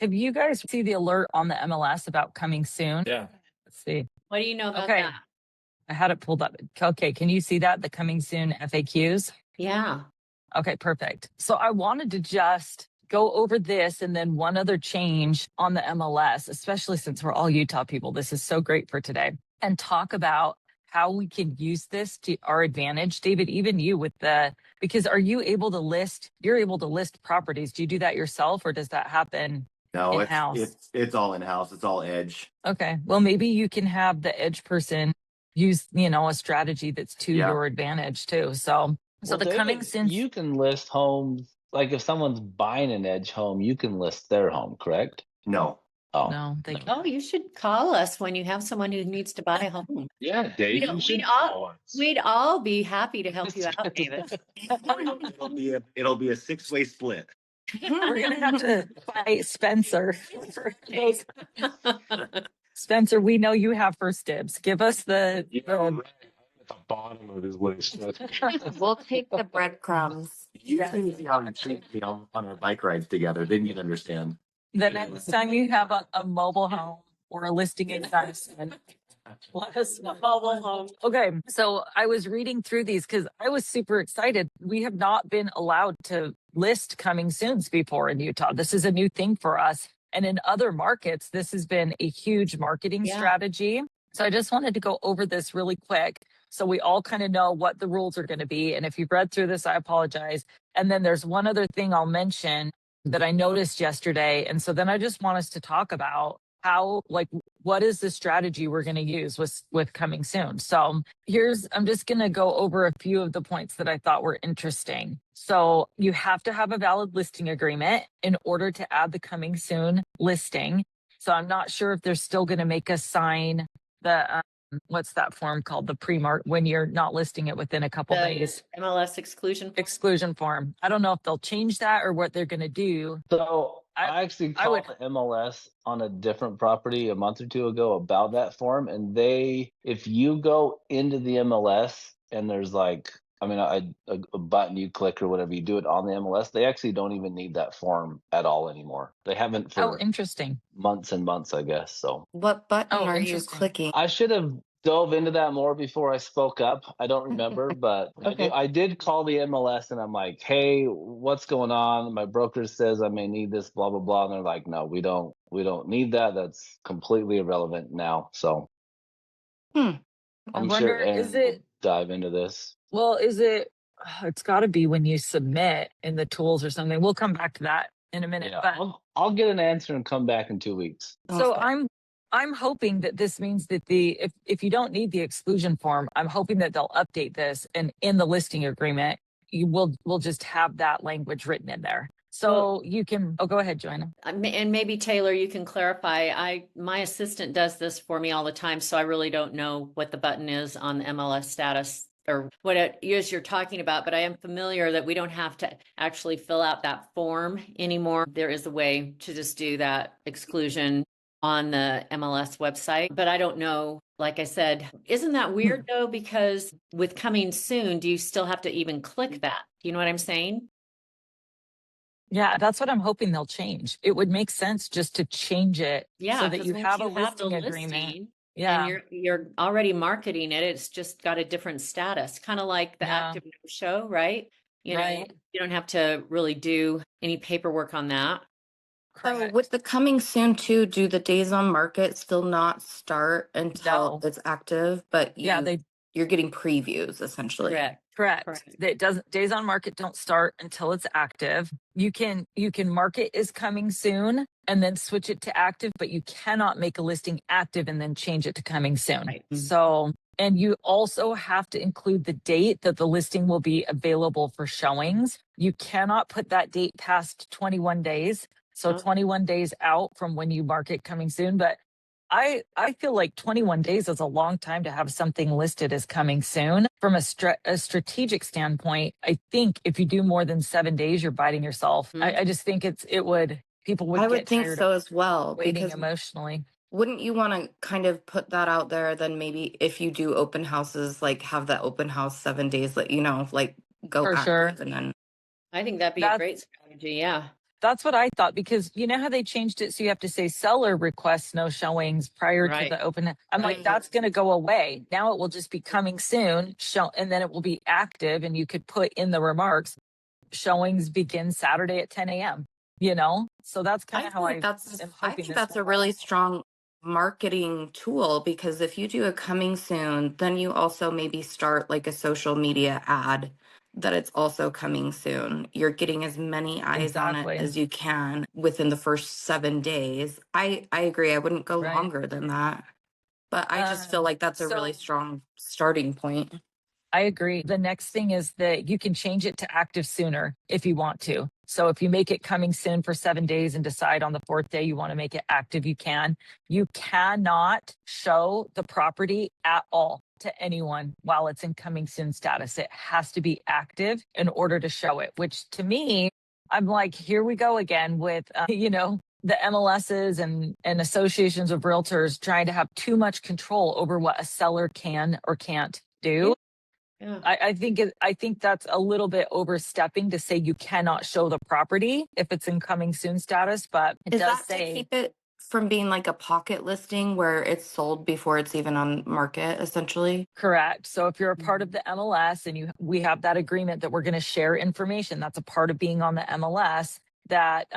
Have you guys see the alert on the MLS about coming soon? Yeah. Let's see. What do you know about Okay. that? I had it pulled up. Okay, can you see that? The coming soon FAQs? Yeah. Okay, perfect. So I wanted to just go over this and then one other change on the MLS, especially since we're all Utah people. This is so great for today. And talk about how we can use this to our advantage. David, even you with because are you able to list, you're able to list properties. Do you do that yourself or does that happen No, in-house? it's all in-house. It's all Edge. Okay. Well, maybe you can have the edge person use, a strategy that's to your advantage too. So the David, coming soon. you can list homes. Like if someone's buying an Edge home, you can list their home, correct? No. Oh, No, they can't. Oh, you should call us when you have someone who needs to buy a home. Yeah, Dave. We'd all be happy to help you out, David. It'll be a 6-way split. We're gonna have to fight Spencer. Spencer, we know you have first dibs. Give us the At the bottom of his list. We'll take the breadcrumbs. You can see how you treat me on our bike rides together. Then you'd understand. the next time you have a mobile home or a listing in Madison. Let us know. Mobile home. Okay, so I was reading through these because I was super excited. We have not been allowed to list coming soons before in Utah. This is a new thing for us. And in other markets, this has been a huge marketing strategy. So I just wanted to go over this really quick so we all kind of know what the rules are going to be. And if you've read through this, I apologize. And then there's one other thing I'll mention that I noticed yesterday. And so then I just want us to talk about how, what is the strategy we're going to use with coming soon. So I'm just going to go over a few of the points that I thought were interesting. So you have to have a valid listing agreement in order to add the coming soon listing. So I'm not sure if they're still going to make us sign the, what's that form called? The pre-mark when you're not listing it within a couple days. MLS exclusion form. I don't know if they'll change that or what they're going to do. So I actually called the MLS on a different property a month or two ago about that form. And if you go into the MLS and there's a button you click or whatever, you do it on the MLS, they actually don't even need that form at all anymore. They haven't for interesting. months and months, I guess. So what button are you clicking? I should have dove into that more before I spoke up. I don't remember, but Okay. I did call the MLS and I'm like, hey, what's going on? My broker says I may need this, blah, blah, blah. And they're like, no, we don't need that. That's completely irrelevant now. So I'm sure Aaron will dive into this. Well, it's got to be when you submit in the tools or something. We'll come back to that in a minute. Yeah, but I'll get an answer and come back in 2 weeks. So I'm hoping that this means that if you don't need the exclusion form, I'm hoping that they'll update this and in the listing agreement, we'll just have that language written in there. So you can, go ahead, Joanna. And maybe Taylor, you can clarify. My assistant does this for me all the time, so I really don't know what the button is on the MLS status or what it is you're talking about, but I am familiar that we don't have to actually fill out that form anymore. There is a way to just do that exclusion on the MLS website, but I don't know. Like I said, isn't that weird though? Because with coming soon, do you still have to even click that? Do you know what I'm saying? Yeah, that's what I'm hoping they'll change. It would make sense just to change it so that you have a listing agreement. Yeah. And you're already marketing it. It's just got a different status, kind of like the active show, right? You know, you don't have to really do any paperwork on that. So with the coming soon too, do the days on market still not start until it's active? But you're getting previews essentially. Correct. Days on market don't start until it's active. You can mark it as coming soon and then switch it to active, but you cannot make a listing active and then change it to coming soon. Right. So, and you also have to include the date that the listing will be available for showings. You cannot put that date past 21 days. So 21 days out from when you mark it coming soon. But I feel like 21 days is a long time to have something listed as coming soon. From a strategic standpoint, I think if you do more than 7 days, you're biting yourself. I just think people would I get would think tired so as well. waiting Because emotionally. wouldn't you want to kind of put that out there? Then maybe if you do open houses, have that open house 7 days, go For active sure. and then. I think that'd be a great strategy. Yeah. That's what I thought, because you know how they changed it so you have to say seller requests no showings prior to Right. the open. I'm like, that's going to go away. Now it will just be coming soon, show, and then it will be active, and you could put in the remarks, showings begin Saturday at 10 a.m. You know, so that's kind of how I am I hoping think this that's will a really strong marketing tool, because if you do a coming soon, then you also maybe start like a social media ad that it's also coming soon. You're getting as many eyes on it Exactly. as you can within the first 7 days. I agree. I wouldn't go Right. longer than that. But I just feel like that's a really strong starting point. I agree. The next thing is that you can change it to active sooner if you want to. So if you make it coming soon for 7 days and decide on the 4th day you want to make it active, you can. You cannot show the property at all to anyone while it's in coming soon status. It has to be active in order to show it, which to me, I'm like, here we go again with, the MLSs and associations of realtors trying to have too much control over what a seller can or can't do. Yeah. I think that's a little bit overstepping to say you cannot show the property if it's in coming soon status, but it Is does that to say keep it from being like a pocket listing where it's sold before it's even on market, essentially? correct. So if you're a part of the MLS and we have that agreement that we're going to share information, that's a part of being on the MLS, that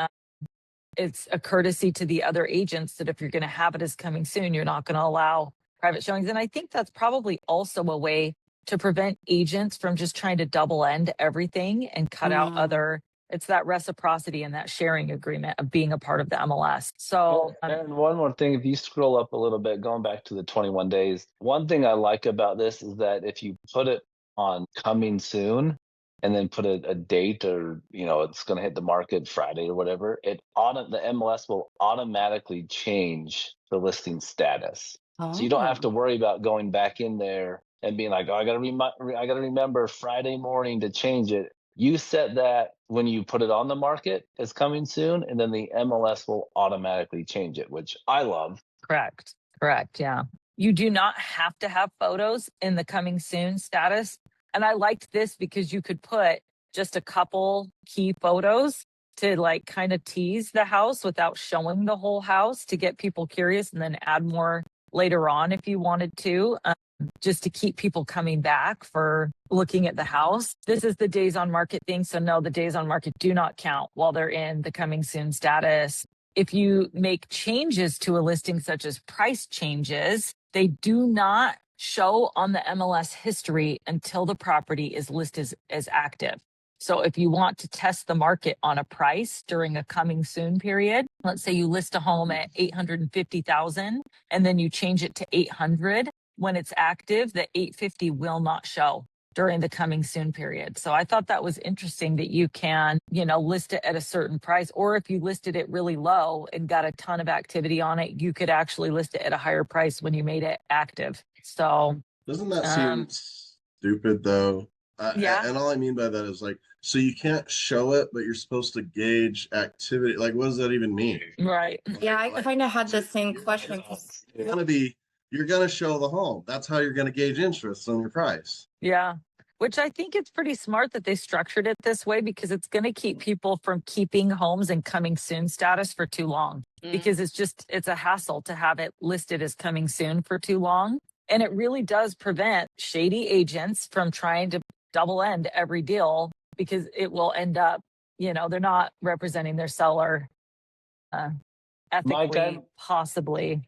it's a courtesy to the other agents that if you're going to have it as coming soon, you're not going to allow private showings. And I think that's probably also a way to prevent agents from just trying to double end everything and cut out it's that reciprocity and that sharing agreement of being a part of the MLS. So, And one more thing, if you scroll up a little bit, going back to the 21 days, one thing I like about this is that if you put it on coming soon and then put a date, or it's going to hit the market Friday or whatever, the MLS will automatically change the listing status. So you don't have to worry about going back in there and being like, oh, I got to remember Friday morning to change it. You set that when you put it on the market as coming soon, and then the MLS will automatically change it, which I love. correct. Yeah. You do not have to have photos in the coming soon status. And I liked this because you could put just a couple key photos to like kind of tease the house without showing the whole house to get people curious, and then add more later on if you wanted to, just to keep people coming back for looking at the house. This is the days on market thing. So no, the days on market do not count while they're in the coming soon status. If you make changes to a listing, such as price changes, they do not show on the MLS history until the property is listed as active. So if you want to test the market on a price during a coming soon period, let's say you list a home at 850,000 and then you change it to 800, when it's active, the 850 will not show during the coming soon period. So I thought that was interesting that you can, list it at a certain price, or if you listed it really low and got a ton of activity on it, you could actually list it at a higher price when you made it active. So doesn't that seem stupid though? Yeah. And all I mean by that is like, so you can't show it, but you're supposed to gauge activity. Like, what does that even mean? Right. Yeah, I kind of had the same question. You're gonna show the home. That's how you're gonna gauge interest on your price. Yeah. Which I think it's pretty smart that they structured it this way, because it's going to keep people from keeping homes in coming soon status for too long, because it's a hassle to have it listed as coming soon for too long. And it really does prevent shady agents from trying to double end every deal, because it will end up, they're not representing their seller ethically, possibly.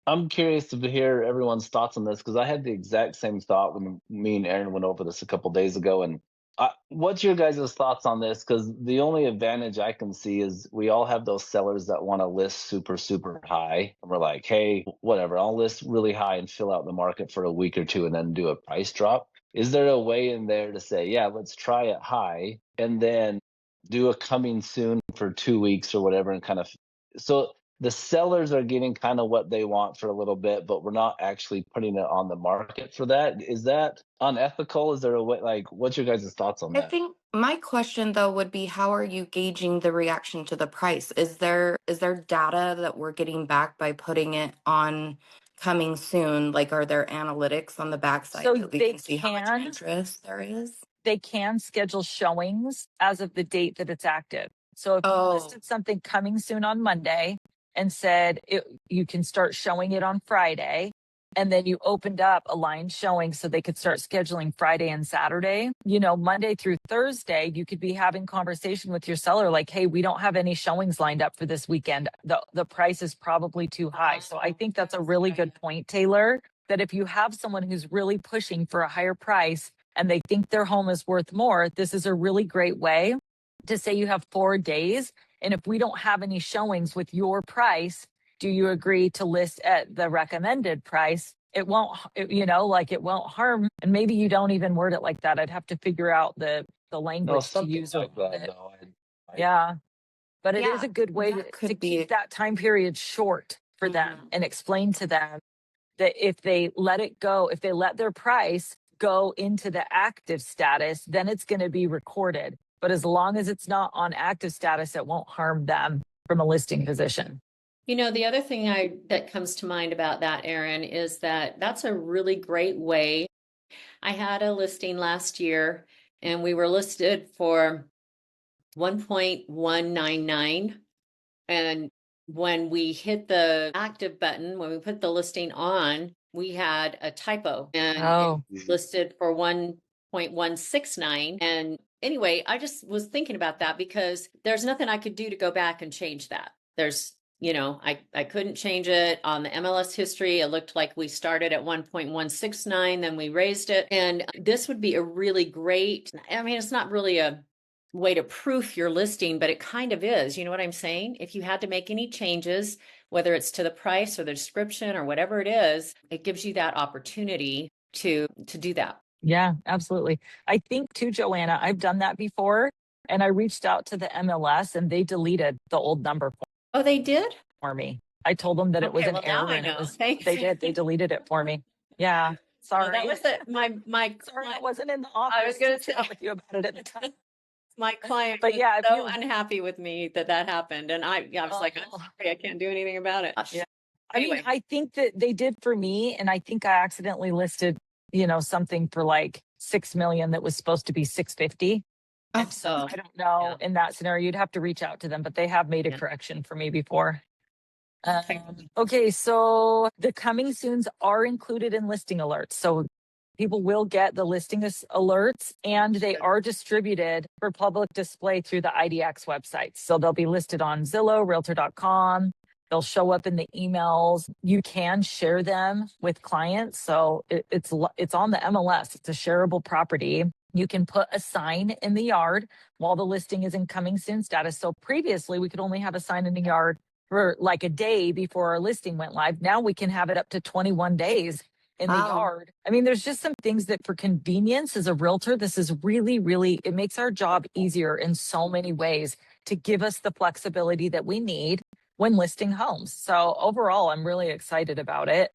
I'm curious to hear everyone's thoughts on this, because I had the exact same thought when me and Aaron went over this a couple days ago. And what's your guys' thoughts on this? Because the only advantage I can see is we all have those sellers that want to list super, super high. And we're like, hey, whatever, I'll list really high and fill out the market for a week or two and then do a price drop. Is there a way in there to say, yeah, let's try it high and then do a coming soon for 2 weeks or whatever, and kind of so the sellers are getting kind of what they want for a little bit, but we're not actually putting it on the market for that. Is that unethical? Is there a way, like, what's your guys' thoughts on I that? think my question though would be, how are you gauging the reaction to the price? Is there data that we're getting back by putting it on coming soon? Like, are there analytics on the backside So that we they can see how much interest there is? They can schedule showings as of the date that it's active. So if you Oh, listed something coming soon on Monday and said you can start showing it on Friday, and then you opened up a line showing so they could start scheduling Friday and Saturday, Monday through Thursday, you could be having conversation with your seller like, hey, we don't have any showings lined up for this weekend. The price is probably too high. So I think that's a really good point, Taylor, that if you have someone who's really pushing for a higher price and they think their home is worth more, this is a really great way to say you have 4 days. And if we don't have any showings with your price, do you agree to list at the recommended price? It won't, it won't harm. And maybe you don't even word it like that. I'd have to figure out the No, language to something use like around that it. though. Yeah. But it is yeah, a good way that to could keep be. that time period short for them Mhm. and explain to them that if they let it go, if they let their price go into the active status, then it's going to be recorded. But as long as it's not on active status, it won't harm them from a listing position. The other thing that comes to mind about that, Erin, is that that's a really great way. I had a listing last year and we were listed for 1.199. And when we hit the active button, when we put the listing on, we had a typo and Oh, it listed for 1.169. And anyway, I just was thinking about that because there's nothing I could do to go back and change that. I couldn't change it on the MLS history. It looked like we started at 1.169, then we raised it. And this would be a really great, it's not really a way to proof your listing, but it kind of is. You know what I'm saying? If you had to make any changes, whether it's to the price or the description or whatever it is, it gives you that opportunity to do that. yeah, absolutely. I think too, Joanna, I've done that before and I reached out to the MLS and they deleted the old number Oh, they did? for me. I told them that it was Okay, an well now error I and it know. was, Thanks. they did, they deleted it for me. Yeah, Well, sorry. that was my Sorry, I my wasn't in the I was office gonna to say chat with you about it at the time. my client But was yeah, if so you, unhappy with me that happened, and I was like, I'm oh, sorry, I can't do anything about it. yeah. I mean, Anyway, I think that they did for me, and I think I accidentally listed, something for like 6 million that was supposed to be 650. Oh, And so oh I don't know yeah, in that scenario, you'd have to reach out to them, but they have made a yeah. correction for me before. Okay. Okay, so the coming soons are included in listing alerts. So people will get the listing alerts and they are distributed for public display through the IDX website. So they'll be listed on Zillow, Realtor.com. They'll show up in the emails. You can share them with clients. So it's on the MLS. It's a shareable property. You can put a sign in the yard while the listing is in coming soon status. So previously we could only have a sign in the yard for like a day before our listing went live. Now we can have it up to 21 days in the wow. yard. I mean, there's just some things that for convenience as a realtor, this is really, really, it makes our job easier in so many ways to give us the flexibility that we need when listing homes. So overall, I'm really excited about it.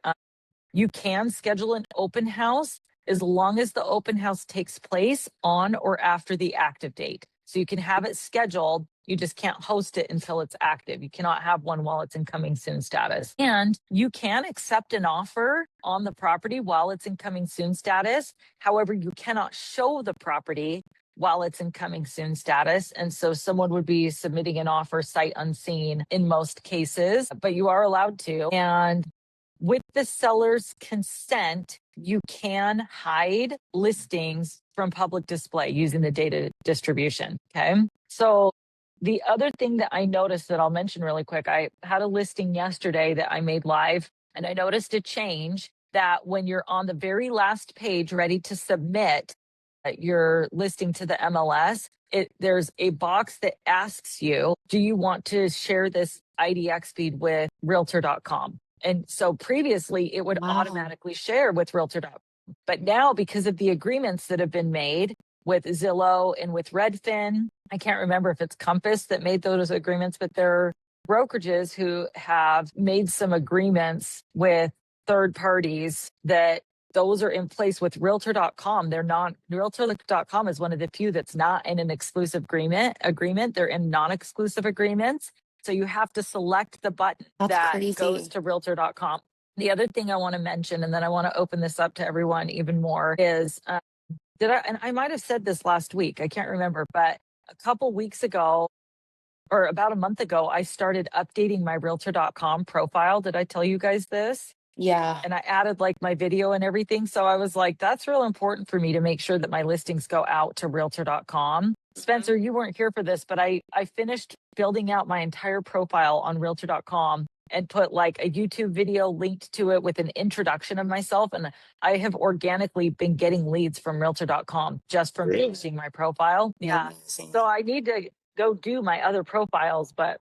You can schedule an open house as long as the open house takes place on or after the active date. So you can have it scheduled. You just can't host it until it's active. You cannot have one while it's in coming soon status. And you can accept an offer on the property while it's in coming soon status. However, you cannot show the property while it's in coming soon status. And so someone would be submitting an offer sight unseen in most cases, but you are allowed to. And with the seller's consent, you can hide listings from public display using the data distribution. Okay. So the other thing that I noticed that I'll mention really quick, I had a listing yesterday that I made live and I noticed a change that when you're on the very last page ready to submit your listing to the MLS, there's a box that asks you, do you want to share this IDX feed with realtor.com? And so previously it would Wow. automatically share with realtor.com. But now because of the agreements that have been made with Zillow and with Redfin, I can't remember if it's Compass that made those agreements, but there are brokerages who have made some agreements with third parties that those are in place with realtor.com. They're not, realtor.com is one of the few that's not in an exclusive agreement. They're in non-exclusive agreements. So you have to select the button That's that crazy. goes to realtor.com. The other thing I want to mention, and then I want to open this up to everyone even more, is and I might have said this last week, I can't remember, but a couple weeks ago, or about a month ago, I started updating my realtor.com profile. Did I tell you guys this? Yeah. And I added like my video and everything. So I was like, that's real important for me to make sure that my listings go out to realtor.com. Spencer, you weren't here for this, but I finished building out my entire profile on realtor.com and put like a YouTube video linked to it with an introduction of myself. And I have organically been getting leads from realtor.com just from finishing my profile. Yeah. Amazing. So I need to go do my other profiles, but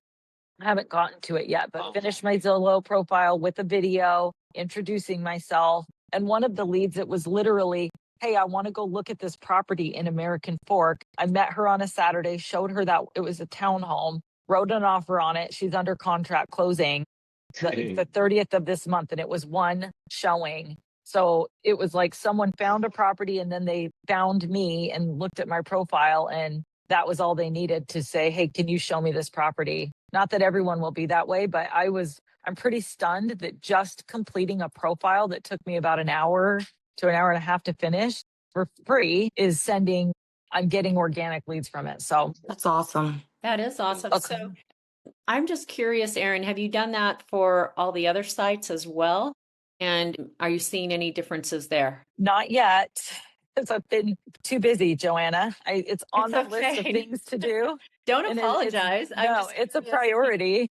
I haven't gotten to it yet, but finished my Zillow profile with a video introducing myself. And one of the leads, it was literally, hey, I want to go look at this property in American Fork. I met her on a Saturday, showed her that it was a townhome, wrote an offer on it. She's under contract closing the 30th of this month, and it was one showing. So it was like someone found a property and then they found me and looked at my profile, and that was all they needed to say, hey, can you show me this property? Not that everyone will be that way, but I'm pretty stunned that just completing a profile that took me about an hour to an hour and a half to finish for free I'm getting organic leads from it. So That's awesome. That is awesome. Okay. So I'm just curious, Erin, have you done that for all the other sites as well? And are you seeing any differences there? Not yet, because I've been too busy, Joanna. It's on It's the list of okay. things to do. Don't And apologize. it's a priority,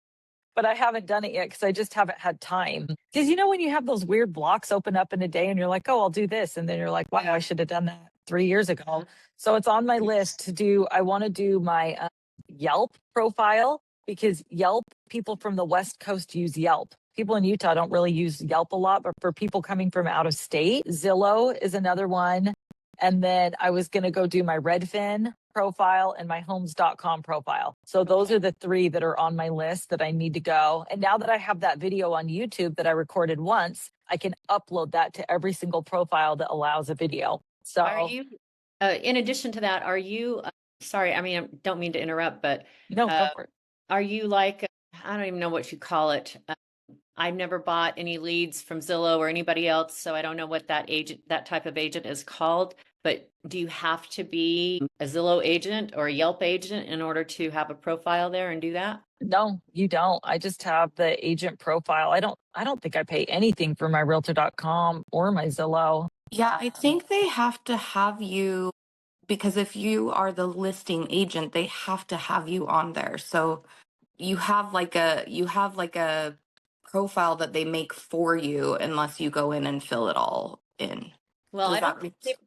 but I haven't done it yet because I just haven't had time. Because when you have those weird blocks open up in a day and you're like, oh, I'll do this. And then you're like, wow, I should have done that 3 years ago. So it's on my list to do. I want to do my Yelp profile because Yelp, people from the West Coast use Yelp. People in Utah don't really use Yelp a lot, but for people coming from out of state, Zillow is another one. And then I was going to go do my Redfin profile and my homes.com profile. So those are the three that are on my list that I need to go. And now that I have that video on YouTube that I recorded once, I can upload that to every single profile that allows a video. So Are you, in addition to that, are you, sorry, I mean, I don't mean to interrupt, but no, go for it. are you like, I don't even know what you call it. I've never bought any leads from Zillow or anybody else, so I don't know what that type of agent is called. But do you have to be a Zillow agent or a Yelp agent in order to have a profile there and do that? No, you don't. I just have the agent profile. I don't think I pay anything for my realtor.com or my Zillow. Yeah, I think they have to have you because if you are the listing agent, they have to have you on there. So you have like a profile that they make for you unless you go in and fill it all in. Well, Does I that don't make think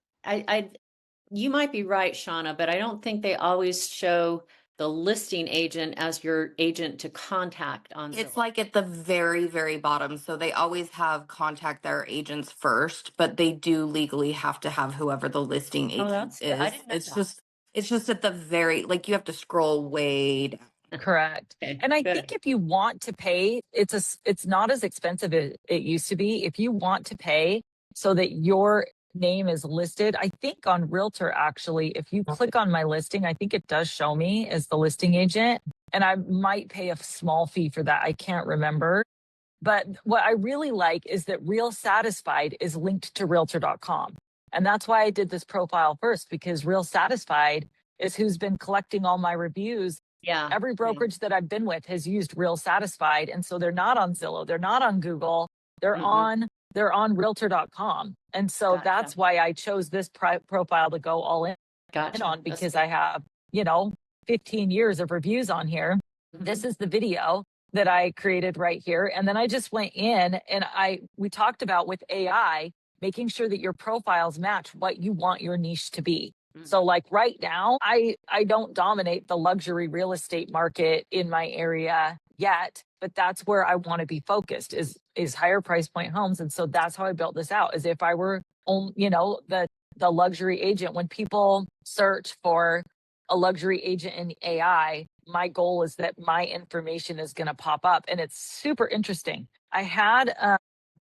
you might be right, Shauna, but I don't think they always show the listing agent as your agent to contact on It's Zillow. like at the very, very bottom. So they always have contact their agents first, but they do legally have to have whoever the listing agent that's good. I is. didn't know It's that. just at the very, like you have to scroll way down. Correct. Okay, And I good. think if you want to pay, it's not as expensive as it used to be. If you want to pay so that your name is listed, I think on Realtor, actually, if you click on my listing, I think it does show me as the listing agent. And I might pay a small fee for that. I can't remember. But what I really like is that Real Satisfied is linked to realtor.com. And that's why I did this profile first, because Real Satisfied is who's been collecting all my reviews. Yeah. Every brokerage that I've been with has used Real Satisfied. And so they're not on Zillow, they're not on Google, they're on realtor.com. And so Gotcha. that's why I chose this profile to go all in Gotcha. on, because I have, 15 years of reviews on here. This is the video that I created right here. And then I just went in and we talked about with AI, making sure that your profiles match what you want your niche to be. So like right now, I don't dominate the luxury real estate market in my area yet, but that's where I want to be focused is higher price point homes. And so that's how I built this out, as if I were on, the luxury agent. When people search for a luxury agent in AI, my goal is that my information is going to pop up, and it's super interesting. I had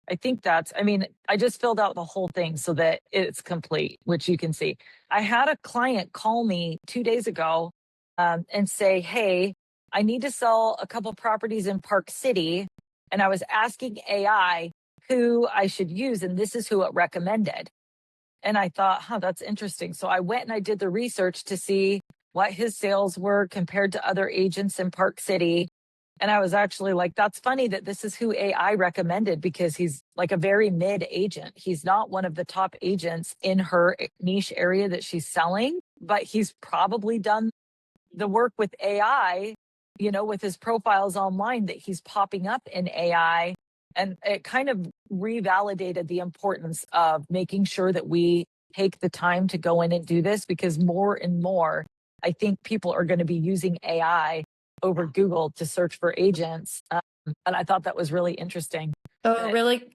I just filled out the whole thing so that it's complete, which you can see. I had a client call me 2 days ago and say, hey, I need to sell a couple properties in Park City. And I was asking AI who I should use, and this is who it recommended. And I thought, that's interesting. So I went and I did the research to see what his sales were compared to other agents in Park City. And I was actually like, that's funny that this is who AI recommended, because he's like a very mid agent. He's not one of the top agents in her niche area that she's selling, but he's probably done the work with AI, you know, with his profiles online that he's popping up in AI. And it kind of revalidated the importance of making sure that we take the time to go in and do this, because more and more, I think people are going to be using AI over Google to search for agents. And I thought that was really interesting. So But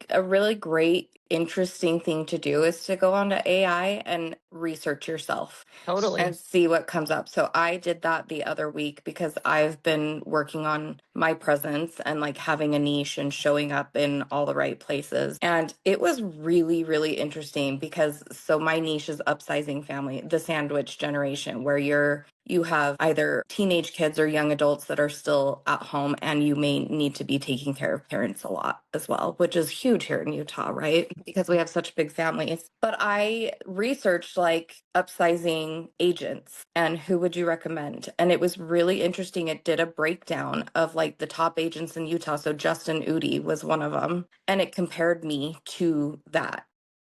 a really great, interesting thing to do is to go onto AI and research yourself totally. and see what comes up. So I did that the other week because I've been working on my presence and like having a niche and showing up in all the right places. And it was really, really interesting because so my niche is upsizing family, the sandwich generation, where you have either teenage kids or young adults that are still at home, and you may need to be taking care of parents a lot as well, which is huge here in Utah, right? Because we have such big families. But I researched like upsizing agents and who would you recommend? And it was really interesting. It did a breakdown of like the top agents in Utah. So Justin Udi was one of them. And it compared me to that.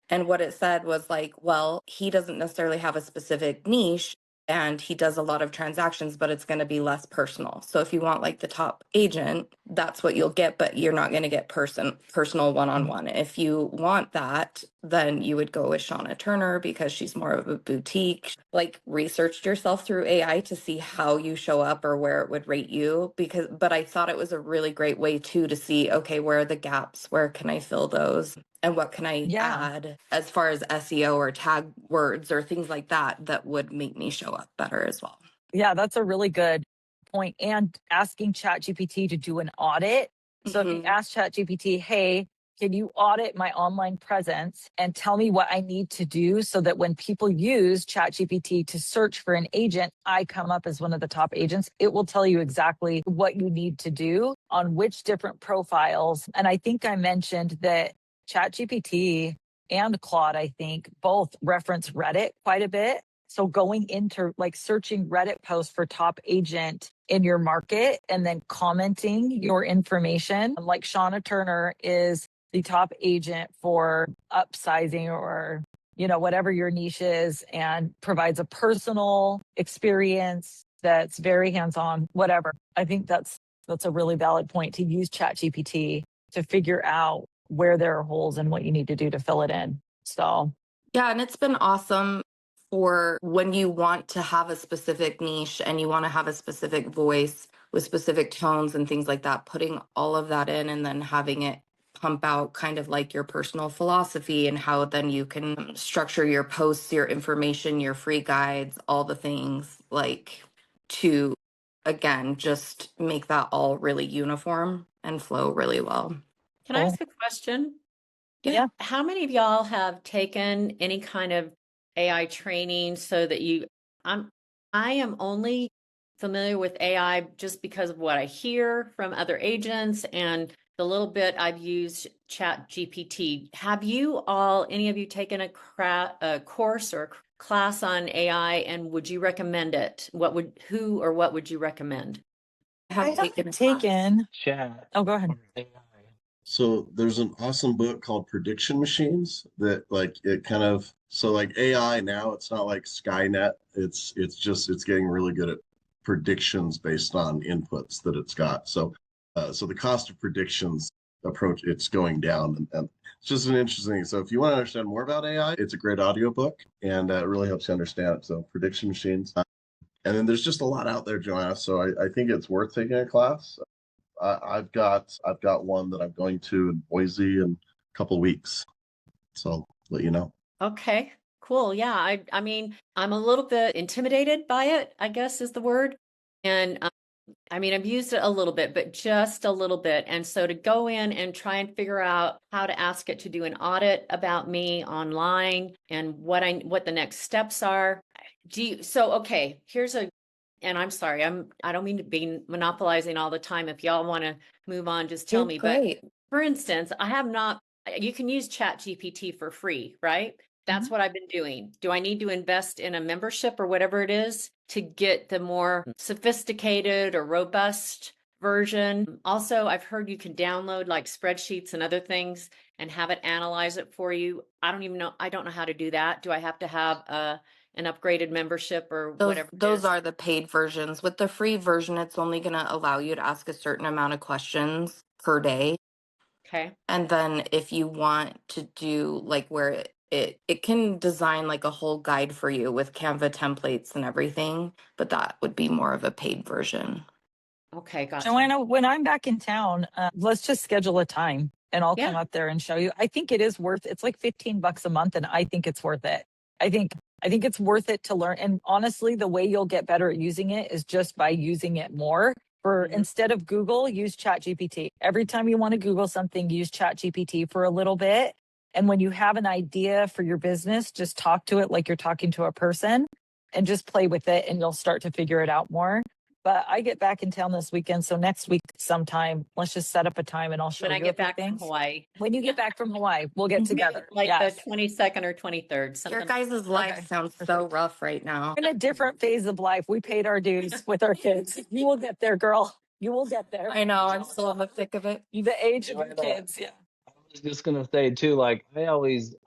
And what it said was like, well, he doesn't necessarily have a specific niche, and he does a lot of transactions, but it's going to be less personal. So if you want like the top agent, that's what you'll get, but you're not going to get personal one-on-one. If you want that, then you would go with Shauna Turner because she's more of a boutique. Like researched yourself through AI to see how you show up or where it would rate you, but I thought it was a really great way too to see, okay, where are the gaps? Where can I fill those? And what can I add as far as SEO or tag words or things like that that would make me show up better as well? Yeah, that's a really good point. And asking ChatGPT to do an audit. So if you ask ChatGPT, hey, can you audit my online presence and tell me what I need to do so that when people use ChatGPT to search for an agent, I come up as one of the top agents? It will tell you exactly what you need to do on which different profiles. And I think I mentioned that ChatGPT and Claude, I think, both reference Reddit quite a bit. So going into like searching Reddit posts for top agent in your market and then commenting your information. Like Shauna Turner is the top agent for upsizing or, you know, whatever your niche is, and provides a personal experience that's very hands-on, whatever. I think that's a really valid point, to use ChatGPT to figure out where there are holes and what you need to do to fill it in. So yeah, and it's been awesome for when you want to have a specific niche and you want to have a specific voice with specific tones and things like that, putting all of that in and then having it pump out kind of like your personal philosophy and how then you can structure your posts, your information, your free guides, all the things, like to, again, just make that all really uniform and flow really well. Can I ask a question? yeah. How many of y'all have taken any kind of AI training so that I am only familiar with AI just because of what I hear from other agents and the little bit I've used Chat GPT. Have you all, any of you taken a course or a class on AI, and would you recommend it? What would you recommend? I haven't taken. Chat. Oh, go ahead. So there's an awesome book called Prediction Machines that like it kind of, so like AI now, it's not like Skynet. It's getting really good at predictions based on inputs that it's got. So the cost of predictions approach, it's going down, and it's just an interesting thing. So if you want to understand more about AI, it's a great audiobook, and it really helps you understand it. So Prediction Machines. And then there's just a lot out there, Joanna. So I think it's worth taking a class. I've got one that I'm going to in Boise in a couple of weeks. So I'll let you know. Okay, cool. Yeah, I mean, I'm a little bit intimidated by it, I guess is the word. And I mean, I've used it a little bit, but just a little bit. And so to go in and try and figure out how to ask it to do an audit about me online and what the next steps are. Okay, and I'm sorry, I don't mean to be monopolizing all the time. If y'all want to move on, just tell me. Great. But for instance, you can use Chat GPT for free, right? That's what I've been doing. Do I need to invest in a membership or whatever it is to get the more sophisticated or robust version? Also, I've heard you can download like spreadsheets and other things and have it analyze it for you. I don't even know. I don't know how to do that. Do I have to have an upgraded membership or Those whatever it those is? are the paid versions. With the free version, it's only going to allow you to ask a certain amount of questions per day. Okay. And then if you want to do like where it can design like a whole guide for you with Canva templates and everything, but that would be more of a paid version. Okay, gotcha. Joanna, when I'm back in town, let's just schedule a time and I'll come Yeah. up there and show you. I think it is worth, it's like $15 a month and I think it's worth it. I think it's worth it to learn. And honestly, the way you'll get better at using it is just by using it more. For Mhm. instead of Google, use ChatGPT. Every time you want to Google something, use ChatGPT for a little bit. And when you have an idea for your business, just talk to it like you're talking to a person and just play with it and you'll start to figure it out more. But I get back in town this weekend. So next week sometime, let's just set up a time and I'll show When I you a get few back from things. Hawaii, When you get back from Hawaii, we'll get together. like Yes. the 22nd or 23rd, Your something. guys' life Okay. sounds so rough right now. In a different phase of life. We paid our dues with our kids. You will get there, girl. You will get there. I know, I'm still in the thick of it. The age of your Joanna, kids. Yeah. I was just gonna say too, like I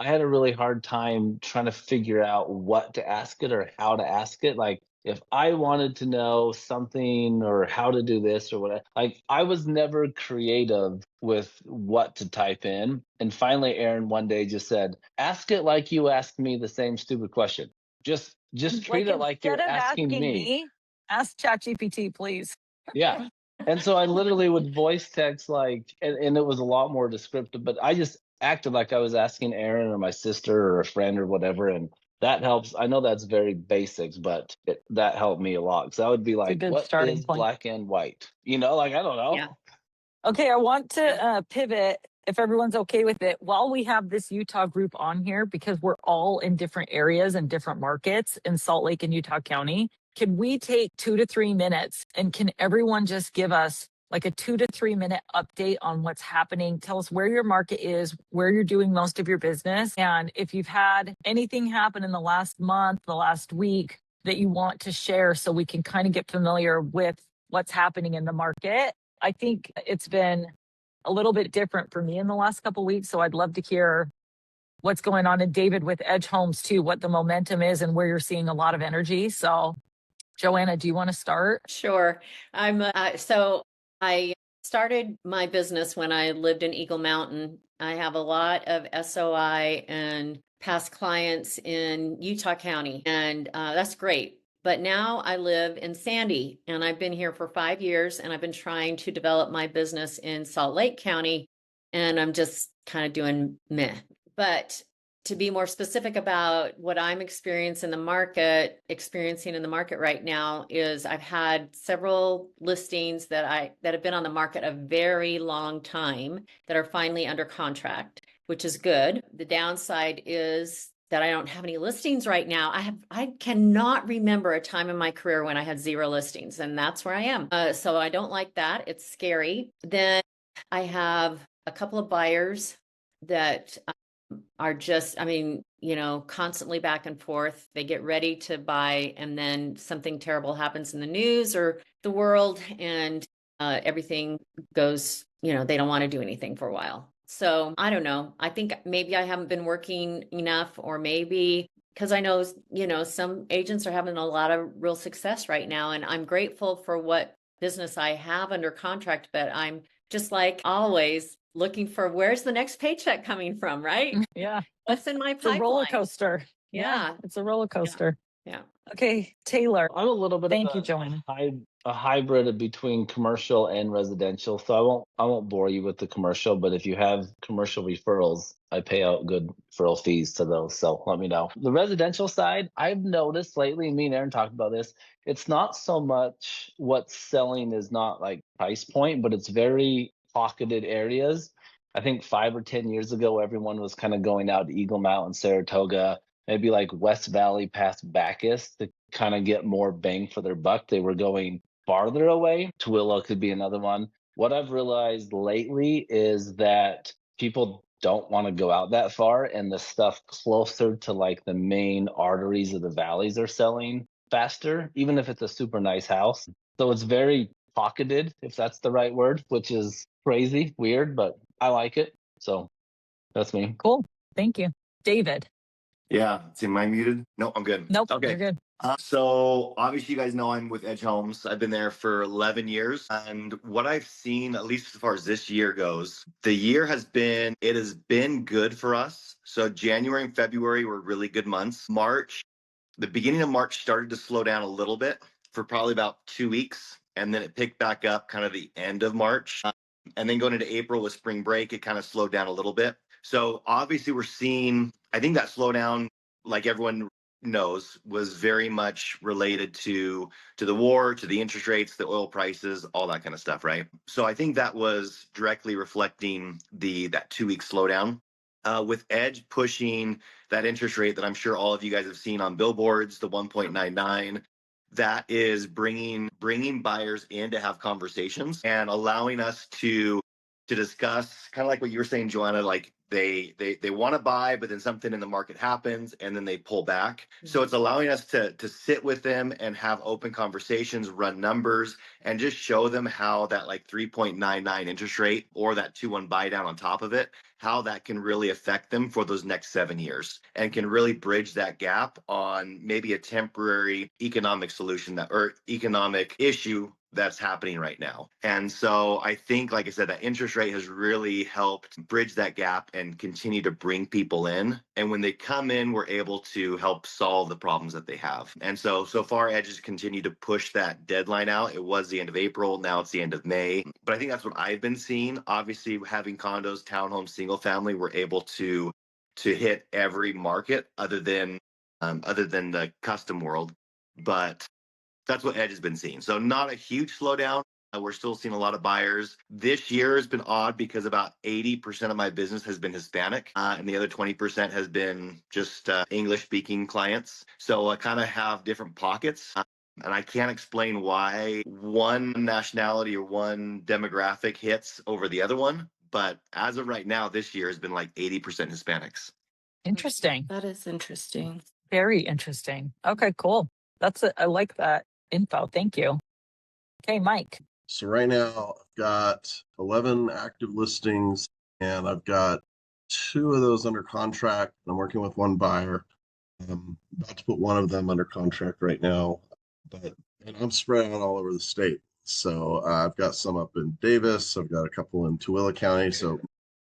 had a really hard time trying to figure out what to ask it or how to ask it. Like if I wanted to know something or how to do this or what, like I was never creative with what to type in. And finally, Aaron one day just said, "Ask it like you asked me the same stupid question. Just treat it like Instead you're of asking asking me." me, ask ChatGPT, please. Yeah. And so I literally would voice text like, and it was a lot more descriptive, but I just acted like I was asking Aaron or my sister or a friend or whatever. And that helps. I know that's very basics, but that helped me a lot. So I would be It's a like, good what starting is point. black and white? You know, like, I don't know. Yeah. Okay, I want to pivot if everyone's okay with it. While we have this Utah group on here, because we're all in different areas and different markets in Salt Lake and Utah County, can we take 2 to 3 minutes and can everyone just give us like a 2 to 3 minute update on what's happening? Tell us where your market is, where you're doing most of your business, and if you've had anything happen in the last month, the last week that you want to share so we can kind of get familiar with what's happening in the market. I think it's been a little bit different for me in the last couple of weeks. So I'd love to hear what's going on in David with Edge Homes too, what the momentum is and where you're seeing a lot of energy. So Joanna, do you want to start? Sure. So I started my business when I lived in Eagle Mountain. I have a lot of SOI and past clients in Utah County, and that's great. But now I live in Sandy, and I've been here for 5 years, and I've been trying to develop my business in Salt Lake County, and I'm just kind of doing meh. But to be more specific about what I'm experiencing in the market right now is I've had several listings that have been on the market a very long time that are finally under contract, which is good. The downside is that I don't have any listings right now. I cannot remember a time in my career when I had 0 listings, and that's where I am. So I don't like that. It's scary. Then I have a couple of buyers that are just, constantly back and forth. They get ready to buy, and then something terrible happens in the news or the world, and everything goes, they don't want to do anything for a while. So I don't know. I think maybe I haven't been working enough, or maybe because I know, some agents are having a lot of real success right now, and I'm grateful for what business I have under contract, but I'm just like always looking for where's the next paycheck coming from, right? Yeah. What's in my It's a roller pipeline? coaster. Yeah. It's a roller coaster. Yeah. Okay, Taylor. I'm a little bit Thank you, of Joanna. a hybrid between commercial and residential. So I won't bore you with the commercial, but if you have commercial referrals, I pay out good referral fees to those. So let me know. The residential side, I've noticed lately, and me and Aaron talked about this, it's not so much what's selling is not like price point, but it's very pocketed areas. I think 5 or 10 years ago, everyone was kind of going out to Eagle Mountain, Saratoga, maybe like West Valley past Bacchus to kind of get more bang for their buck. They were going farther away. Tooele could be another one. What I've realized lately is that people don't want to go out that far, and the stuff closer to like the main arteries of the valleys are selling faster, even if it's a super nice house. So it's very pocketed, if that's the right word, which is crazy, weird, but I like it. So that's me. Cool. Thank you. David. Yeah. Am I muted? No, I'm good. Nope. Okay. You're good. So obviously you guys know I'm with Edge Homes. I've been there for 11 years. And what I've seen, at least as far as this year goes, it has been good for us. So January and February were really good months. The beginning of March started to slow down a little bit for probably about 2 weeks. And then it picked back up kind of the end of March. And then going into April with spring break, it kind of slowed down a little bit. So obviously we're seeing, I think that slowdown, like everyone knows, was very much related to the war, to the interest rates, the oil prices, all that kind of stuff, right? So I think that was directly reflecting that 2 week slowdown. With Edge pushing that interest rate that I'm sure all of you guys have seen on billboards, the 1.99, that is bringing buyers in to have conversations and allowing us to discuss, kind of like what you were saying, Joanna, like they want to buy, but then something in the market happens and then they pull back. So it's allowing us to sit with them and have open conversations, run numbers, and just show them how that like 3.99 interest rate or that 2-1 buy down on top of it, how that can really affect them for those next 7 years and can really bridge that gap on maybe a temporary economic solution or economic issue that's happening right now. And so I think, like I said, that interest rate has really helped bridge that gap and continue to bring people in. And when they come in, we're able to help solve the problems that they have. And so far, Edge has continued to push that deadline out. It was the end of April. Now it's the end of May. But I think that's what I've been seeing. Obviously, having condos, townhomes, single family, we're able to hit every market other than the custom world. But that's what Edge has been seeing. So not a huge slowdown. We're still seeing a lot of buyers. This year has been odd because about 80% of my business has been Hispanic, and the other 20% has been just English-speaking clients. So I kind of have different pockets. And I can't explain why one nationality or one demographic hits over the other one. But as of right now, this year has been like 80% Hispanics. Interesting. That is interesting. Very interesting. Okay, cool. I like that info. Thank you. Okay, Mike. So right now I've got 11 active listings and I've got 2 of those under contract. I'm working with one buyer. I'm about to put one of them under contract right now, and I'm spread out all over the state. So I've got some up in Davis. I've got a couple in Tooele County. So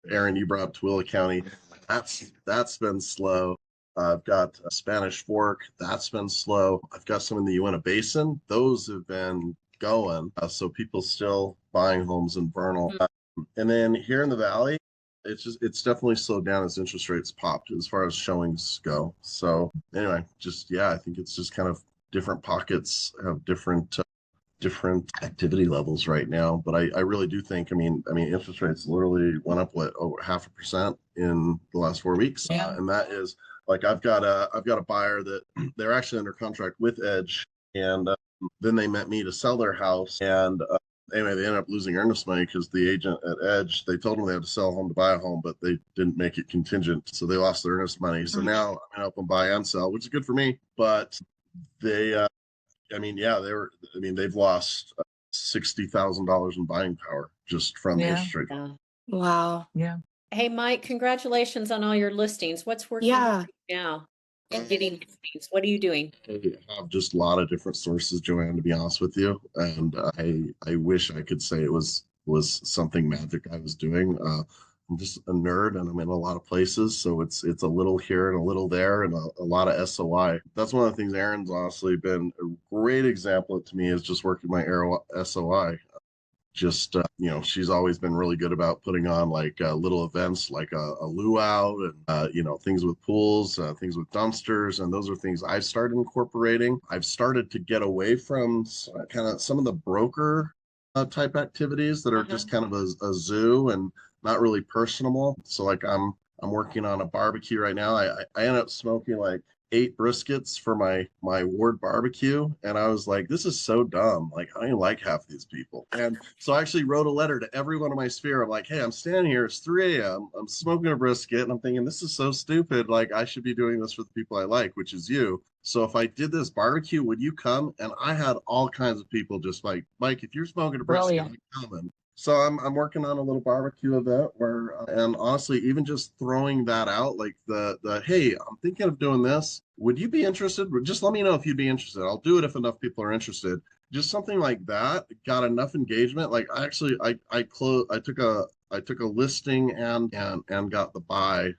Aaron, you brought up Tooele County. That's been slow. I've got Spanish Fork. That's been slow. I've got some in the Uinta Basin. Those have been going. So people still buying homes in Vernal. And then here in the Valley, it's definitely slowed down as interest rates popped as far as showings go. So anyway, I think it's just kind of different pockets have different activity levels right now. But I really do think, I mean, interest rates literally went up over 0.5% in the last 4 weeks. Yeah. And that is like, I've got a buyer that they're actually under contract with Edge, and then they met me to sell their house. And anyway, they ended up losing earnest money because the agent at Edge, they told them they had to sell a home to buy a home, but they didn't make it contingent. So they lost their earnest money. So now I'm gonna help them buy and sell, which is good for me. But they've lost $60,000 in buying power just from the interest rate. Yeah. Wow. Yeah. Hey, Mike, congratulations on all your listings. What's working Yeah. for you now? Getting listings. What are you doing? I have just a lot of different sources, Joanne, to be honest with you. And I wish I could say it was something magic I was doing. I'm just a nerd and I'm in a lot of places. So it's a little here and a little there and a lot of SOI. That's one of the things Aaron's honestly been a great example to me, is just working my SOI. Just she's always been really good about putting on like little events like a luau and things with pools, things with dumpsters, and those are things I've started incorporating. I've started to get away from kind of some of the broker type activities that are just kind of a zoo and not really personable. So like I'm working on a barbecue right now. I ended up smoking like 8 briskets for my ward barbecue, and I was like, this is so dumb. Like, I don't even like half these people. And so I actually wrote a letter to every one of my sphere. I'm like, hey, I'm standing here, it's 3 a.m. I'm smoking a brisket, and I'm thinking, this is so stupid. Like, I should be doing this for the people I like, which is you. So if I did this barbecue, would you come? And I had all kinds of people just like, Mike, if you're smoking a brisket, Brilliant. I'm coming. So I'm working on a little barbecue event where, and honestly, even just throwing that out, like the hey, I'm thinking of doing this. Would you be interested? Just let me know if you'd be interested. I'll do it if enough people are interested. Just something like that got enough engagement. Like I took a listing and got the buy.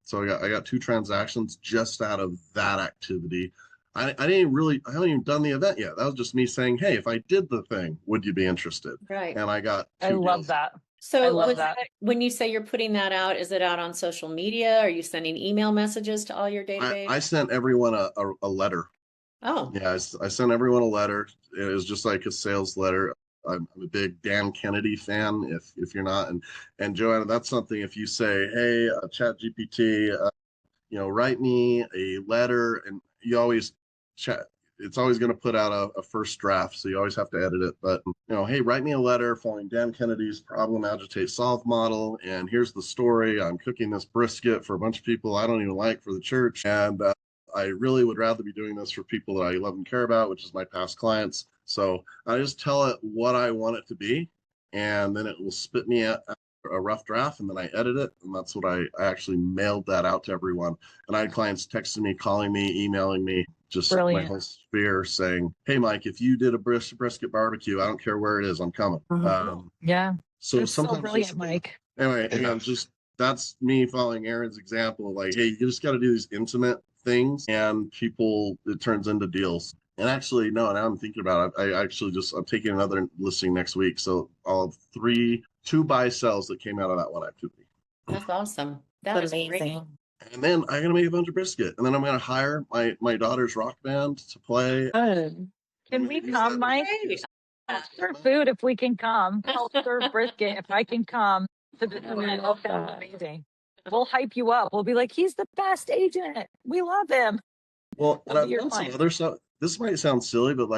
So I got 2 transactions just out of that activity. I haven't even done the event yet. That was just me saying, hey, if I did the thing, would you be interested? Right. And I got I 2 love deals. that. I So love was that. when you say you're putting that out, is it out on social media? Are you sending email messages to all your database? I sent everyone a letter. Oh, Yeah, I sent everyone a letter. It was just like a sales letter. I'm a big Dan Kennedy fan. If you're not, and Joanna, that's something. If you say, hey, Chat GPT, write me a letter, and you always chat. It's always going to put out a first draft, so you always have to edit it. But hey, write me a letter following Dan Kennedy's problem agitate solve model, and here's the story. I'm cooking this brisket for a bunch of people I don't even like for the church, and I really would rather be doing this for people that I love and care about, which is my past clients. So I just tell it what I want it to be, and then it will spit me a rough draft, and then I edit it, and that's what I actually mailed that out to everyone. And I had clients texting me, calling me, emailing me, just Brilliant. my whole sphere saying, hey, Mike, if you did a brisket barbecue, I don't care where it is, I'm coming. Yeah. So It's so sometimes brilliant, Mike. anyway, just that's me following Aaron's example. Like, hey, you just got to do these intimate things, and people, it turns into deals. And actually, no, now I'm thinking about it. I'm taking another listing next week. So I'll have 2 buy sells that came out of that one activity. that's awesome. That That's is great. amazing. And then I'm gonna make a bunch of brisket, and then I'm gonna hire my daughter's rock band to play. Good. Can we come, Mike? I'll serve food if we can come. I'll serve brisket if I can come to the event. Amazing. We'll hype you up. We'll be like, he's the best agent. We love him. Well, and I'll I've be your done some client. other stuff. This might sound silly, but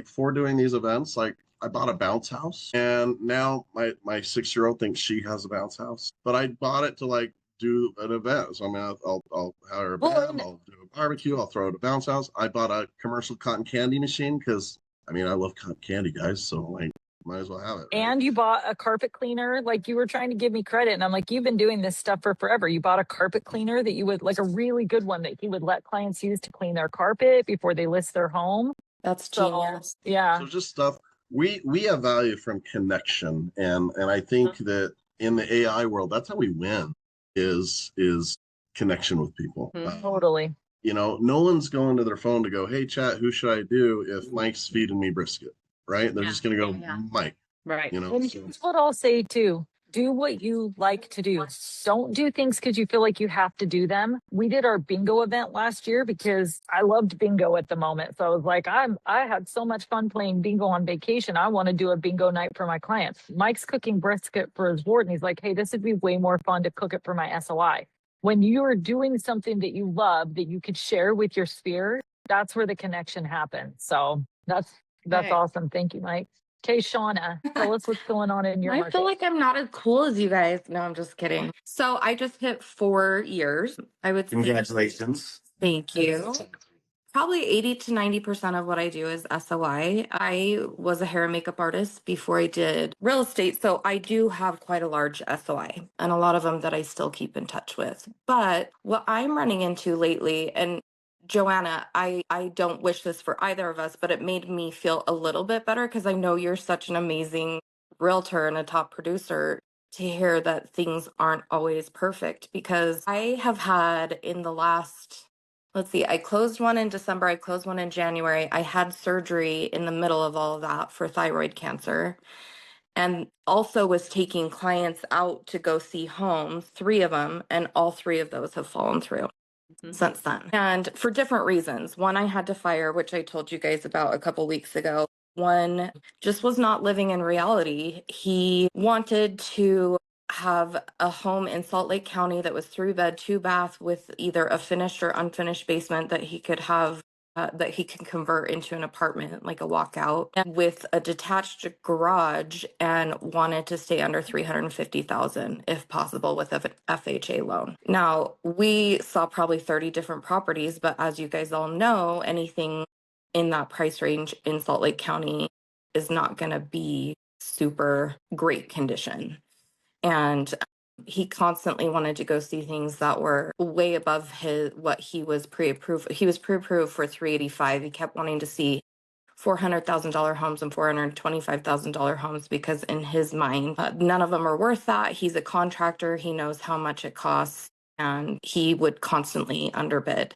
for doing these events, like I bought a bounce house, and now my 6-year-old thinks she has a bounce house. But I bought it to like do an event. So I mean, I'll hire a band, I'll do a barbecue, I'll throw it a bounce house. I bought a commercial cotton candy machine because I mean I love cotton candy, guys. So like might as well have it. Right? And you bought a carpet cleaner. Like, you were trying to give me credit. And I'm like, you've been doing this stuff for forever. You bought a carpet cleaner that you would, like, a really good one that he would let clients use to clean their carpet before they list their home. That's So, genius. yeah. So just stuff we have value from connection, and I think that in the AI world, that's how we win is connection with people. Totally. No one's going to their phone to go, hey, chat, who should I do if Mike's feeding me brisket, right? They're just going to go, Mike. Right. And So- here's what I'll say too. Do what you like to do. Don't do things because you feel like you have to do them. We did our bingo event last year because I loved bingo at the moment. So I was like, I had so much fun playing bingo on vacation. I want to do a bingo night for my clients. Mike's cooking brisket for his ward, and he's like, hey, this would be way more fun to cook it for my SOI. When you are doing something that you love that you could share with your sphere, that's where the connection happens. So that's Right. awesome. Thank you, Mike. Okay, Shauna, tell us what's going on in your I market. feel like I'm not as cool as you guys. No, I'm just kidding. So I just hit 4 years. I would say. Congratulations. Thank you. Probably 80 to 90% of what I do is SOI. I was a hair and makeup artist before I did real estate. So I do have quite a large SOI and a lot of them that I still keep in touch with. But what I'm running into lately, and Joanna, I don't wish this for either of us, but it made me feel a little bit better because I know you're such an amazing realtor and a top producer to hear that things aren't always perfect, because I have had in the last, let's see, I closed one in December, I closed one in January. I had surgery in the middle of all of that for thyroid cancer, and also was taking clients out to go see homes, 3 of them, and all 3 of those have fallen through since then. And for different reasons. One I had to fire, which I told you guys about a couple weeks ago. One just was not living in reality. He wanted to have a home in Salt Lake County that was 3-bed, 2-bath with either a finished or unfinished basement that he could have that he can convert into an apartment, like a walkout, with a detached garage, and wanted to stay under 350,000 if possible with a FHA loan. Now, we saw probably 30 different properties, but as you guys all know, anything in that price range in Salt Lake County is not going to be super great condition. And he constantly wanted to go see things that were way above what he was pre-approved. He was pre-approved for 385. He kept wanting to see $400,000 homes and $425,000 homes because in his mind, none of them are worth that. He's a contractor. He knows how much it costs, and he would constantly underbid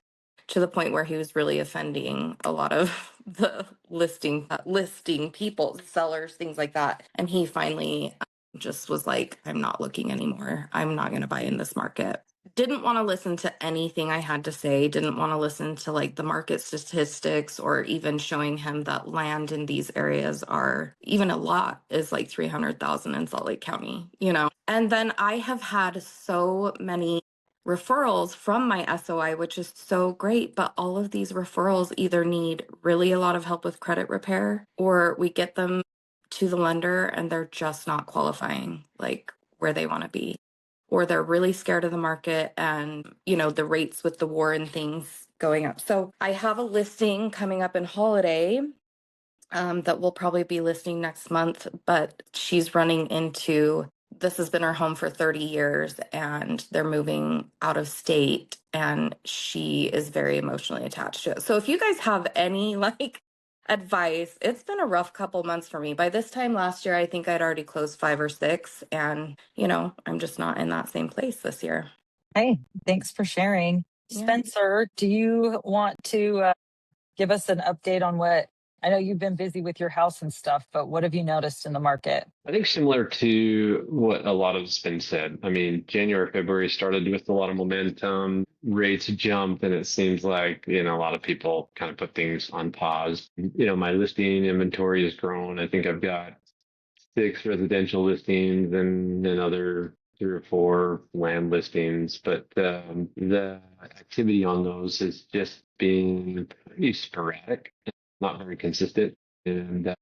to the point where he was really offending a lot of the listing people, sellers, things like that. And he finally just was like, I'm not looking anymore. I'm not going to buy in this market. Didn't want to listen to anything I had to say. Didn't want to listen to like the market statistics or even showing him that land in these areas are even a lot is like 300,000 in Salt Lake County, And then I have had so many referrals from my SOI, which is so great. But all of these referrals either need really a lot of help with credit repair, or we get them to the lender and they're just not qualifying like where they want to be, or they're really scared of the market and the rates with the war and things going up. So I have a listing coming up in Holiday that we'll probably be listing next month, but she's running into, this has been her home for 30 years and they're moving out of state and she is very emotionally attached to it. So if you guys have any advice, it's been a rough couple months for me. By this time last year, I think I'd already closed 5 or 6, and I'm just not in that same place this year. Hey, thanks for sharing. Yeah. Spencer, do you want to give us an update on what, I know you've been busy with your house and stuff, but what have you noticed in the market? I think similar to what a lot of has been said. I mean, January, February started with a lot of momentum, rates jumped, and it seems like, a lot of people kind of put things on pause. My listing inventory has grown. I think I've got 6 residential listings and another 3 or 4 land listings, but the activity on those is just being pretty sporadic, not very consistent. And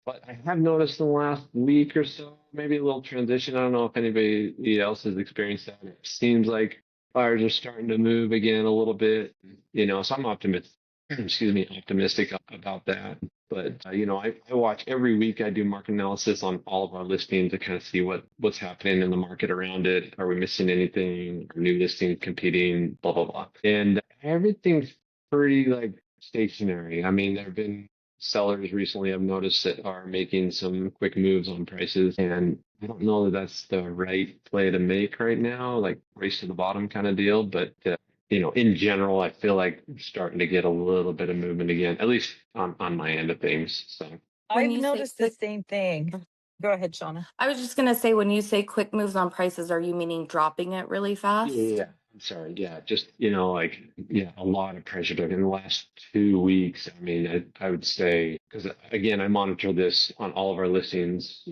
but I have noticed in the last week or so, maybe a little transition. I don't know if anybody else has experienced that. It seems like buyers are starting to move again a little bit, so I'm optimistic about that. But, I watch every week. I do market analysis on all of our listings to kind of see what's happening in the market around it. Are we missing anything? Are new listings competing? Blah, blah, blah. And everything's pretty stationary. I mean, there have been sellers recently I've noticed that are making some quick moves on prices, and I don't know that that's the right play to make right now, like race to the bottom kind of deal. But in general, I feel like we're starting to get a little bit of movement again, at least on my end of things. So I've noticed the same thing. Go ahead, Shauna. I was just going to say, when you say quick moves on prices, are you meaning dropping it really fast? yeah, I'm sorry. Yeah, just a lot of pressure in the last 2 weeks. I mean, I would say, because again, I monitor this on all of our listings,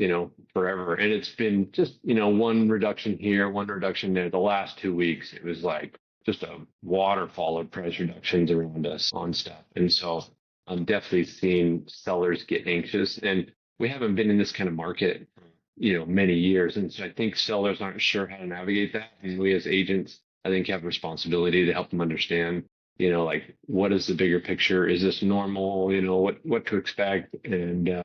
forever, and it's been just one reduction here, one reduction there. The last 2 weeks, it was like just a waterfall of price reductions around us on stuff, and so I'm definitely seeing sellers get anxious, and we haven't been in this kind of market many years. And so I think sellers aren't sure how to navigate that. And we as agents, I think, have a responsibility to help them understand, what is the bigger picture? Is this normal? What to expect? And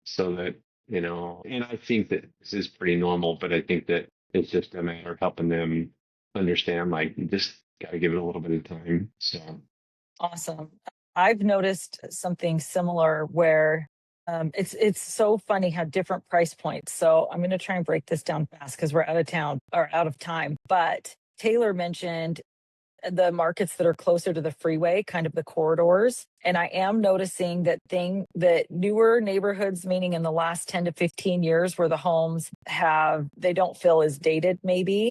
so that, and I think that this is pretty normal, but I think that it's just a matter of helping them understand, just got to give it a little bit of time. So Awesome. I've noticed something similar where it's so funny how different price points. So I'm going to try and break this down fast because we're out of time. But Taylor mentioned the markets that are closer to the freeway, kind of the corridors. And I am noticing that newer neighborhoods, meaning in the last 10 to 15 years, where the homes they don't feel as dated maybe.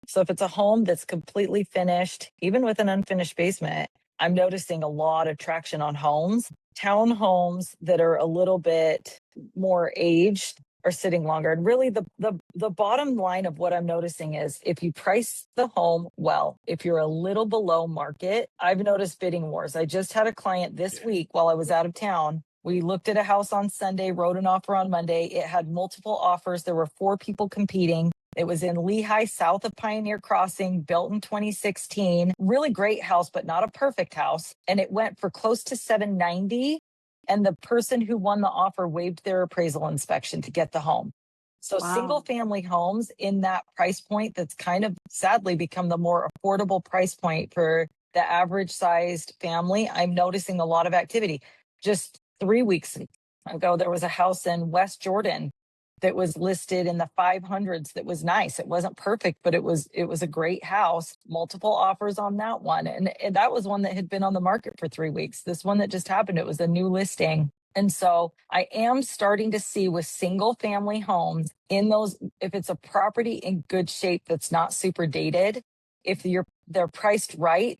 So if it's a home that's completely finished, even with an unfinished basement, I'm noticing a lot of traction on homes, townhomes that are a little bit more aged. are sitting longer. And really the bottom line of what I'm noticing is if you price the home well, if you're a little below market, I've noticed bidding wars. I just had a client this week while I was out of town. We looked at a house on Sunday, wrote an offer on Monday. It had multiple offers. There were 4 people competing. It was in Lehigh, south of Pioneer Crossing, built in 2016. Really great house, but not a perfect house. And it went for close to 790. And the person who won the offer waived their appraisal inspection to get the home. So Wow. single family homes in that price point, that's kind of sadly become the more affordable price point for the average sized family. I'm noticing a lot of activity. Just 3 weeks ago, there was a house in West Jordan that was listed in the 500s that was nice. It wasn't perfect, but it was a great house. Multiple offers on that one. And that was one that had been on the market for 3 weeks. This one that just happened, it was a new listing. And so I am starting to see with single family homes in those, if it's a property in good shape that's not super dated, if they're priced right,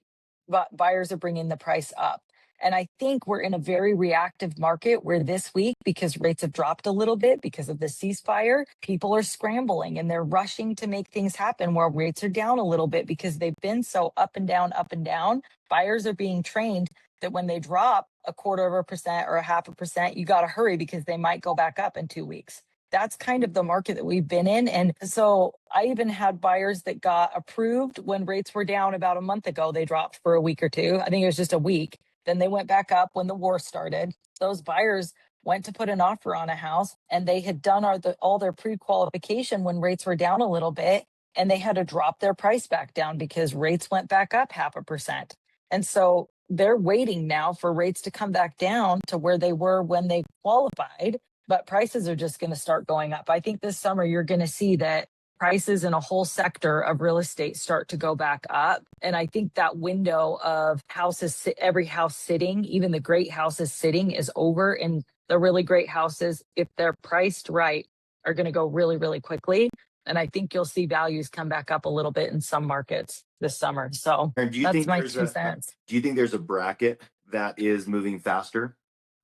but buyers are bringing the price up. And I think we're in a very reactive market where this week, because rates have dropped a little bit because of the ceasefire, people are scrambling and they're rushing to make things happen where rates are down a little bit because they've been so up and down, up and down. Buyers are being trained that when they drop 0.25% or 0.5%, you got to hurry because they might go back up in 2 weeks. That's kind of the market that we've been in. And so I even had buyers that got approved when rates were down about a month ago. They dropped for a week or two. I think it was just a week. Then they went back up when the war started. Those buyers went to put an offer on a house and they had done all their pre-qualification when rates were down a little bit, and they had to drop their price back down because rates went back up 0.5%. And so they're waiting now for rates to come back down to where they were when they qualified, but prices are just going to start going up. I think this summer you're going to see that prices in a whole sector of real estate start to go back up. And I think that window of houses, every house sitting, even the great houses sitting, is over. And the really great houses, if they're priced right, are going to go really, really quickly. And I think you'll see values come back up a little bit in some markets this summer. So that's my 2 cents. Do you think there's a bracket that is moving faster?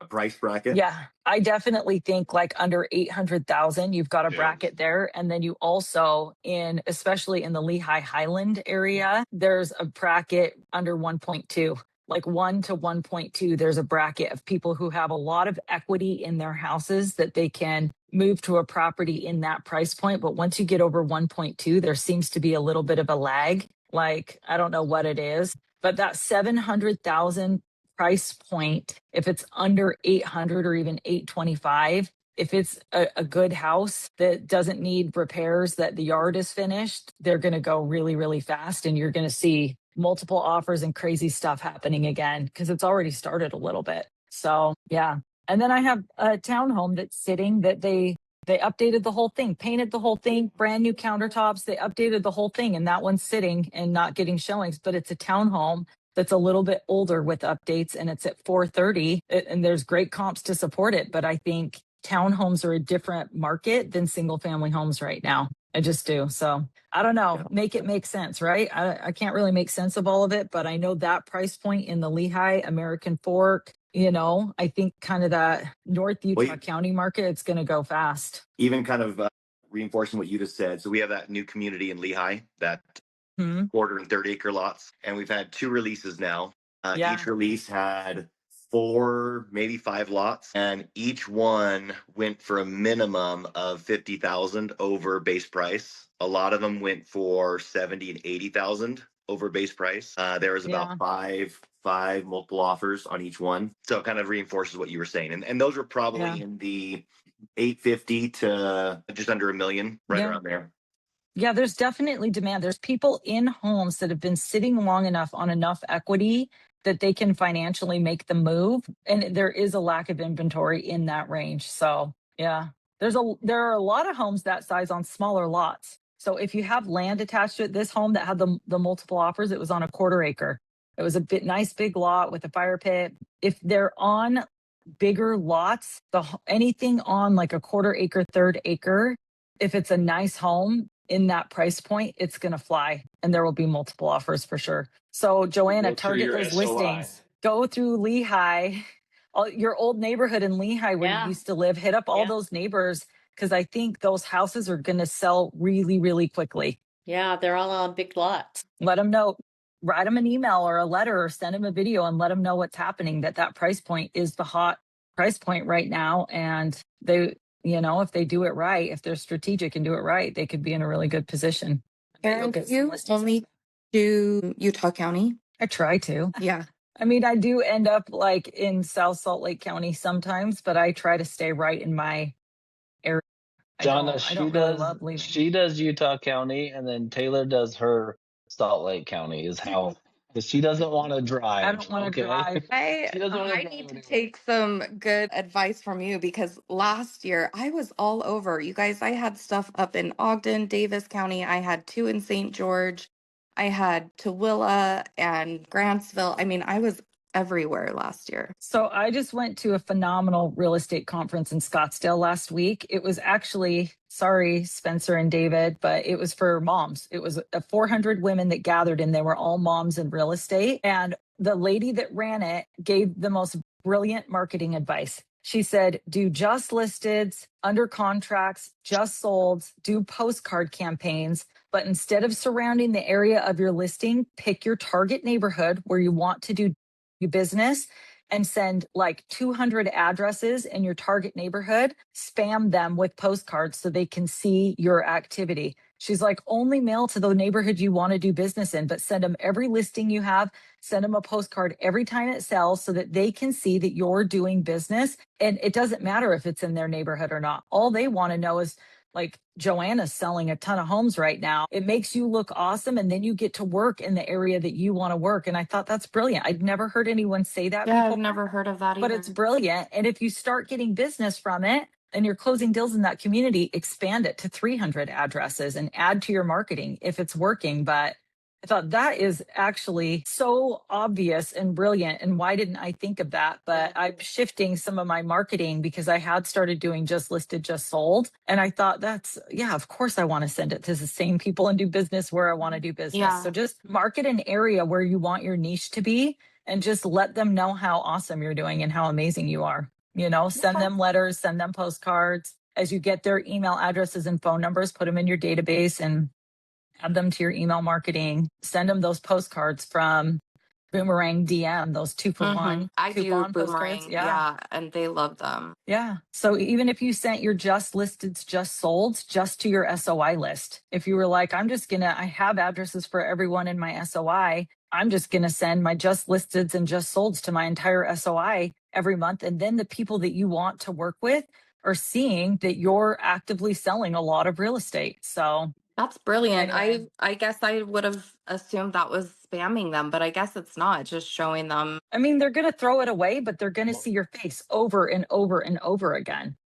A price bracket? Yeah, I definitely think like under 800,000, you've got a Yeah. bracket there. And then you also especially in the Lehigh Highland area, there's a bracket under 1.2, like 1 to 1.2. There's a bracket of people who have a lot of equity in their houses that they can move to a property in that price point. But once you get over 1.2, there seems to be a little bit of a lag. Like, I don't know what it is, but that 700,000 price point, if it's under 800 or even 825, if it's a good house that doesn't need repairs, that the yard is finished, they're going to go really, really fast. And you're going to see multiple offers and crazy stuff happening again because it's already started a little bit. So, yeah. And then I have a townhome that's sitting that they updated the whole thing, painted the whole thing, brand new countertops. They updated the whole thing, and that one's sitting and not getting showings, but it's a townhome that's a little bit older with updates, and it's at 430, and there's great comps to support it. But I think townhomes are a different market than single family homes right now. I just do. So I don't know, make it make sense, right? I can't really make sense of all of it, but I know that price point in the Lehigh, American Fork, I think kind of that North Utah County market, it's going to go fast. Even kind of reinforcing what you just said. So we have that new community in Lehigh, that quarter and 30-acre lots. And we've had 2 releases now. Each release had 4, maybe 5 lots, and each one went for a minimum of 50,000 over base price. A lot of them went for 70 and 80,000 over base price. There was about five multiple offers on each one. So it kind of reinforces what you were saying. And those were probably in the 850 to just under $1 million, around there. Yeah, there's definitely demand. There's people in homes that have been sitting long enough on enough equity that they can financially make the move. And there is a lack of inventory in that range. So yeah, there are a lot of homes that size on smaller lots. So if you have land attached to it, this home that had the multiple offers, it was on a 1/4 acre. It was a nice big lot with a fire pit. If they're on bigger lots, anything on like a 1/4 acre, 1/3 acre, if it's a nice home in that price point, it's going to fly, and there will be multiple offers for sure. So Joanna, target those listings. Go through Lehigh, your old neighborhood in Lehigh where you used to live, hit up all those neighbors, because I think those houses are going to sell really, really quickly. Yeah, they're all on big lots. Let them know, write them an email or a letter or send them a video and let them know what's happening, that price point is the hot price point right now. And they, if they do it right, if they're strategic and do it right, they could be in a really good position. Aaron, do you only do Utah County? I try to. Yeah. I mean, I do end up like in South Salt Lake County sometimes, but I try to stay right in my area. Jonna, I don't really love leaving. she does Utah County, and then Taylor does her Salt Lake County. Is how, because she doesn't want to drive. I don't want to drive. She doesn't wanna I drive need to anywhere. take some good advice from you, because last year I was all over. You guys, I had stuff up in Ogden, Davis County. I had 2 in St. George. I had Tooele and Grantsville. I mean, I was everywhere last year. So I just went to a phenomenal real estate conference in Scottsdale last week. It was actually, sorry, Spencer and David, but it was for moms. It was 400 women that gathered, and they were all moms in real estate. And the lady that ran it gave the most brilliant marketing advice. She said, do just listeds, under contracts, just solds, do postcard campaigns. But instead of surrounding the area of your listing, pick your target neighborhood where you want to do business and send like 200 addresses in your target neighborhood, spam them with postcards so they can see your activity. She's like, only mail to the neighborhood you want to do business in, but send them every listing you have, send them a postcard every time it sells so that they can see that you're doing business. And it doesn't matter if it's in their neighborhood or not. All they want to know is, like, Joanna's selling a ton of homes right now. It makes you look awesome. And then you get to work in the area that you want to work. And I thought that's brilliant. I'd never heard anyone say that Yeah, before. I've never heard of that either. But it's brilliant. And if you start getting business from it and you're closing deals in that community, expand it to 300 addresses and add to your marketing if it's working. But I thought that is actually so obvious and brilliant. And why didn't I think of that? But I'm shifting some of my marketing because I had started doing just listed, just sold. And I thought of course I want to send it to the same people and do business where I want to do business. Yeah. So just market an area where you want your niche to be and just let them know how awesome you're doing and how amazing you are. Send them letters, send them postcards. As you get their email addresses and phone numbers, put them in your database and add them to your email marketing. Send them those postcards from Boomerang DM, those 2-for-1 I do coupon Boomerang. postcards. Yeah, and they love them. Yeah. So even if you sent your just listeds, just solds just to your SOI list, if you were like, I have addresses for everyone in my SOI. I'm just going to send my just listeds and just solds to my entire SOI every month. And then the people that you want to work with are seeing that you're actively selling a lot of real estate. So that's brilliant. Anyway. I guess I would have assumed that was spamming them, but I guess it's not. It's just showing them. I mean, they're going to throw it away, but they're going to see your face over and over and over again.